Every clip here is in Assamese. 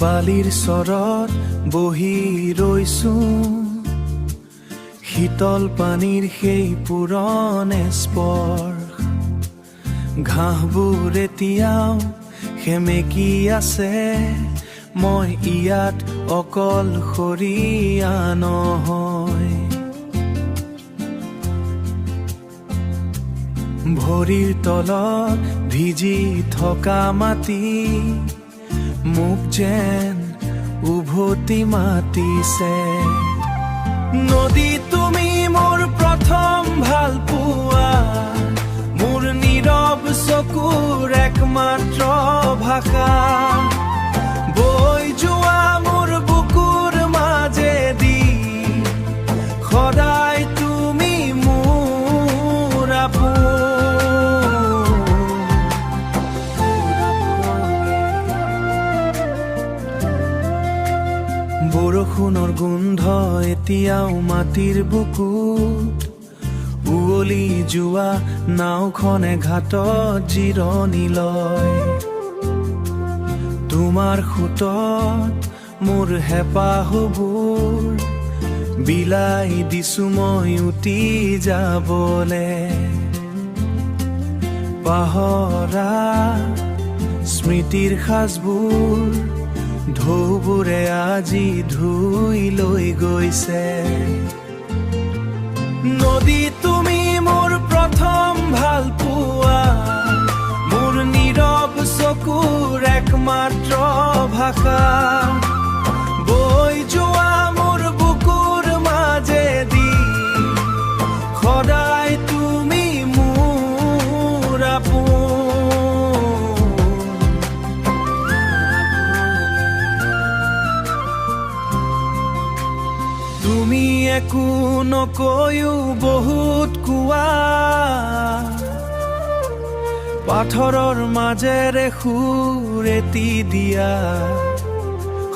বালিৰ চৰত বহি ৰৈছো, শীতল পানীৰ সেই পুৰণি স্পৰ্শ। ঘাঁহবোৰ এতিয়াও সেমেকি আছে, মই ইয়াত অকলশৰীয়া নহয়। ভৰিৰ তলত ভিজি থকা মাটি মোক যেন উভতি মাতিছে। নদী তুমি মোৰ প্ৰথম ভাল পোৱা, মোৰ নীৰৱ চকুৰ একমাত্ৰ ভাষা। বৈ যোৱা মোৰ বুকুৰ মাজেদি সদায় তুমি মোৰ আপোন। বৰষুণৰ গোন্ধ এতিয়াও মাটিৰ বুকুত, উৱলি যোৱা নাওখনে ঘাটত জিৰণি লয়। তোমাৰ সোঁতত মোৰ হেঁপাহবোৰ বিলাই দিছো মই উটি যাবলে। পাহৰা স্মৃতিৰ সাজবোৰ ঢৌবোৰে আজি ধুই লৈ গৈছে। নদী তুমি মোৰ প্ৰথম ভাল পোৱা, মোৰ নীৰৱ চকুৰ একমাত্ৰ ভাষা। বৈ যোৱা মোৰ বুকুৰ মাজেদি সদায় তুমি মোৰ আপোন। তুমি একো নকৈও বহুত কোৱা, পাথৰৰ মাজেৰে সুৰ এটি দিয়া।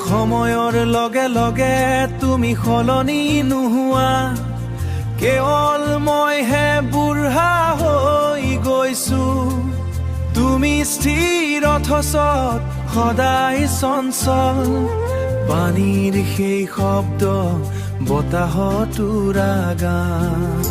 সময়ৰ লগে লগে তুমি সলনি নোহোৱা, কেৱল মইহে বুঢ়া হৈ গৈছো। তুমি স্থিৰ অথচ সদায় চঞ্চল, পানীৰ সেই শব্দ বতাহত উৰা গান।